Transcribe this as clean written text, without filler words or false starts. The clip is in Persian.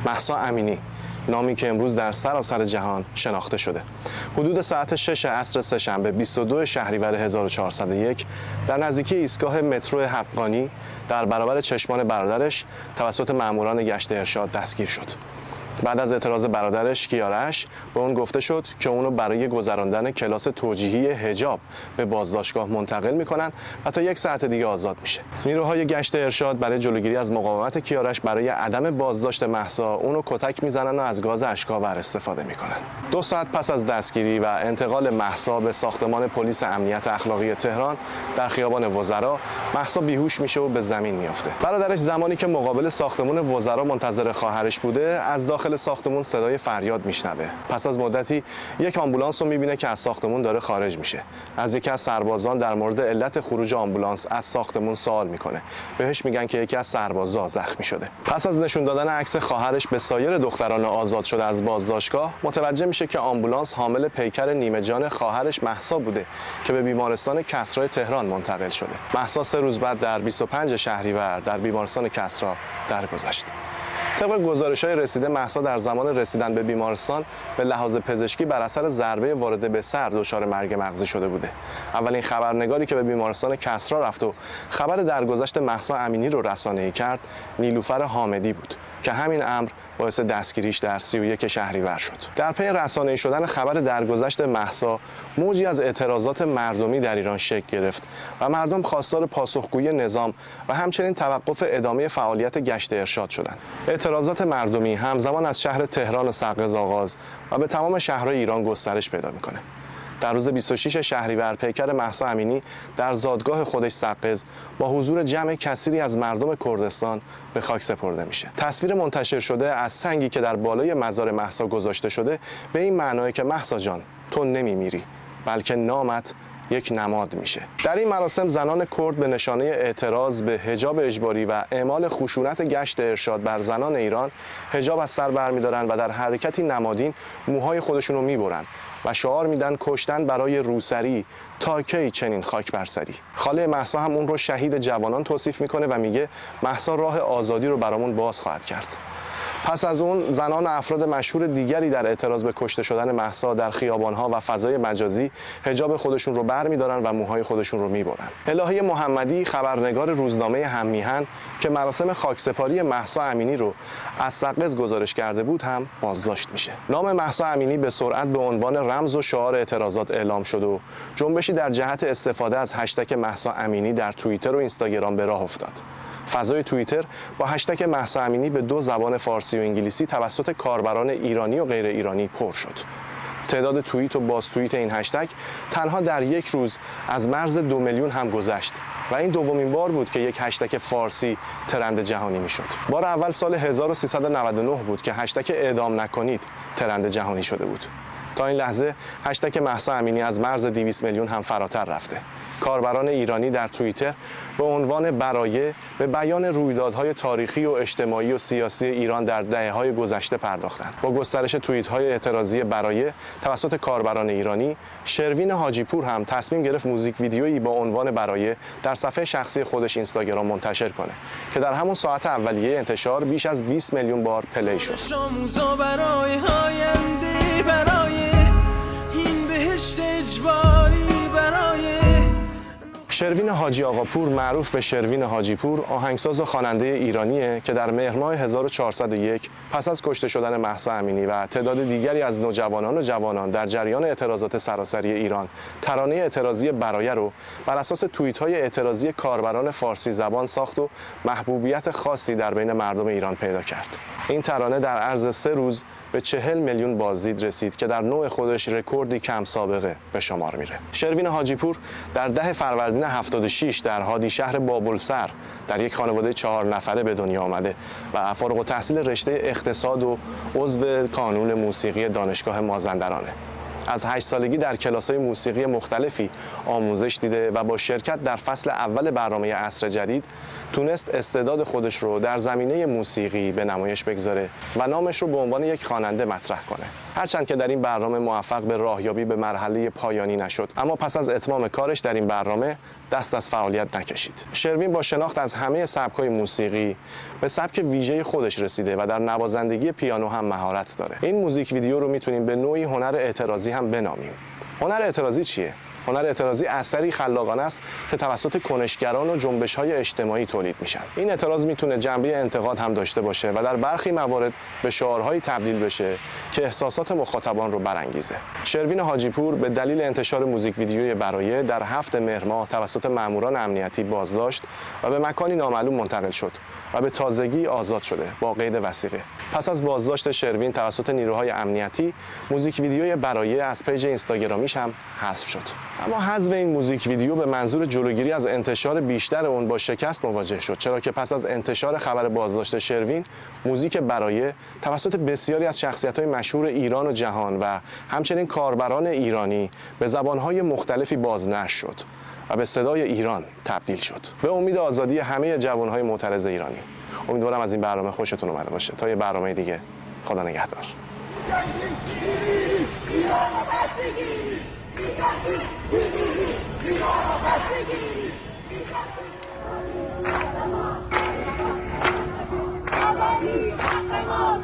مهسا امینی، نامی که امروز در سراسر جهان شناخته شده. حدود ساعت 6 عصر سه‌شنبه 22 شهریور 1401 در نزدیکی ایستگاه مترو حقانی در برابر چشمان برادرش توسط ماموران گشت ارشاد دستگیر شد. بعد از اعتراض برادرش کیارش به اون گفته شد که اونو برای گذراندن کلاس توجیهی حجاب به بازداشتگاه منتقل میکنن و تا 1 ساعت دیگه آزاد میشه. نیروهای گشت ارشاد برای جلوگیری از مقاومت کیارش برای عدم بازداشت مهسا اونو کتک میزنن و از گاز اشک‌آور استفاده میکنن. 2 ساعت پس از دستگیری و انتقال مهسا به ساختمان پلیس امنیت اخلاقی تهران در خیابان وزرا، مهسا بیهوش میشه و به زمین میافته. برادرش زمانی که مقابل ساختمان وزرا منتظر خواهرش بوده، از داخل ساختمون صدای فریاد میشنوه. پس از مدتی یک آمبولانس رو میبینه که از ساختمون داره خارج میشه. از یکی از سربازان در مورد علت خروج آمبولانس از ساختمون سوال میکنه. بهش میگن که یکی از سربازا زخمی شده. پس از نشون دادن عکس خواهرش به سایر دختران آزاد شده از بازداشتگاه، متوجه میشه که آمبولانس حامل پیکر نیمه جان خواهرش مهسا بوده که به بیمارستان کسری تهران منتقل شده. مهسا 3 روز بعد در 25 شهریور در بیمارستان کسری درگذشت. طبق گزارش‌های رسیده، مهسا در زمان رسیدن به بیمارستان به لحاظ پزشکی بر اثر ضربه وارده به سر دچار مرگ مغزی شده بوده. اولین خبرنگاری که به بیمارستان کسری رفت و خبر درگذشت مهسا امینی رو رسانه‌ای کرد، نیلوفر حامدی بود که همین امر باعث دستگیریش در 31 شهریور شد. در پی رسانه‌ای شدن خبر درگذشت مهسا، موجی از اعتراضات مردمی در ایران شکل گرفت و مردم خواستار پاسخگویی نظام و همچنین توقف ادامه فعالیت گشت ارشاد شدند. اعتراضات مردمی همزمان از شهر تهران و سقز آغاز و به تمام شهرهای ایران گسترش پیدا می‌کنه. در روز 26 شهریور پیکر مهسا امینی در زادگاه خودش سقز با حضور جمع کثیری از مردم کردستان به خاک سپرده میشه. تصویر منتشر شده از سنگی که در بالای مزار مهسا گذاشته شده به این معنای که مهسا جان، تو نمیمیری، بلکه نامت یک نماد میشه. در این مراسم زنان کرد به نشانه اعتراض به حجاب اجباری و اعمال خشونت گشت ارشاد بر زنان ایران حجاب از سر برمیدارن و در حرکتی نمادین موهای خودشون رو میبرن و شعار میدن کشتن برای روسری تا کی چنین خاک بر سری. خاله مهسا هم اون رو شهید جوانان توصیف میکنه و میگه مهسا راه آزادی رو برامون باز خواهد کرد. پس از اون زنان و افراد مشهور دیگری در اعتراض به کشته شدن مهسا در خیابان‌ها و فضای مجازی حجاب خودشون رو برمی‌دارن و موهای خودشون رو میبرن. الهی محمدی، خبرنگار روزنامه هممیهن که مراسم خاکسپاری مهسا امینی رو از سقز گزارش کرده بود، هم بازداشت میشه. نام مهسا امینی به سرعت به عنوان رمز و شعار اعتراضات اعلام شد و جنبشی در جهت استفاده از هشتگ مهسا امینی در توییتر و اینستاگرام به راه افتاد. فضای توییتر با هشتگ مهسا امینی به 2 زبان فارسی و انگلیسی توسط کاربران ایرانی و غیر ایرانی پر شد. تعداد توییت و باز توییت این هشتگ تنها در 1 روز از مرز 2 میلیون هم گذشت و این دومین بار بود که یک هشتگ فارسی ترند جهانی میشد. بار اول سال 1399 بود که هشتگ اعدام نکنید ترند جهانی شده بود. تا این لحظه هشتگ مهسا امینی از مرز 200 میلیون هم فراتر رفته. کاربران ایرانی در توییتر به عنوان برایه به بیان رویدادهای تاریخی و اجتماعی و سیاسی ایران در دهه‌های گذشته پرداختند. با گسترش توییت‌های اعتراضی برایه توسط کاربران ایرانی، شروین حاجی پور هم تصمیم گرفت موزیک ویدیویی با عنوان برایه در صفحه شخصی خودش اینستاگرام منتشر کنه که در همون ساعت اولیه انتشار بیش از 20 میلیون بار پلی شد. شروین حاجی آقاپور، معروف به شروین حاجی پور، آهنگساز و خواننده ایرانیه که در مهر ماه 1401 پس از کشته شدن مهسا امینی و تعداد دیگری از نوجوانان و جوانان در جریان اعتراضات سراسری ایران ترانه اعتراضی برایه رو بر اساس توییت‌های اعتراضی کاربران فارسی زبان ساخت و محبوبیت خاصی در بین مردم ایران پیدا کرد. این ترانه در عرض 3 روز به 40 میلیون بازدید رسید که در نوع خودش رکوردی کم سابقه به شمار میره. شروین حاجی پور در 10 فروردین 76 در هادی شهر بابلسر در یک خانواده 4 نفره به دنیا آمده و فارغ التحصیل رشته اقتصاد و عضو کانون موسیقی دانشگاه مازندرانه. از 8 سالگی در کلاس‌های موسیقی مختلفی آموزش دیده و با شرکت در فصل اول برنامه عصر جدید تونست استعداد خودش رو در زمینه موسیقی به نمایش بگذاره و نامش رو به عنوان یک خواننده مطرح کنه. هرچند که در این برنامه موفق به راهیابی به مرحله پایانی نشد، اما پس از اتمام کارش در این برنامه دست از فعالیت نکشید. شروین با شناخت از همه سبک‌های موسیقی به سبک ویژه خودش رسیده و در نوازندگی پیانو هم مهارت داره. این موزیک ویدیو رو میتونیم به نوعی هنر اعتراضی هم بنامیم. هنر اعتراضی چیه؟ هنر اعتراضی اثری خلاقانه است که توسط کنشگران و جنبش‌های اجتماعی تولید میشن. این اعتراض میتونه جنبه انتقاد هم داشته باشه و در برخی موارد به شعارهایی تبدیل بشه که احساسات مخاطبان رو برانگیزه. شروین حاجی‌پور به دلیل انتشار موزیک ویدیوی برایه در 7 مهر ماه توسط ماموران امنیتی بازداشت و به مکانی نامعلوم منتقل شد و به تازگی آزاد شده با قید وثیقه. پس از بازداشت شروین توسط نیروهای امنیتی، موزیک ویدیوی برایه از پیج اینستاگرامیش هم حذف شد. اما حذف این موزیک ویدیو به منظور جلوگیری از انتشار بیشتر اون با شکست مواجه شد، چرا که پس از انتشار خبر بازداشت شروین، موزیک برایه توسط بسیاری از شخصیت‌های مشهور ایران و جهان و همچنین کاربران ایرانی به زبان‌های مختلفی بازنشر شد و به صدای ایران تبدیل شد. به امید آزادی همه جوان‌های معترض ایرانی. امیدوارم از این برنامه خوشتون اومده باشه. تا یه برنامه دیگه، خدا نگهدار. حق ما،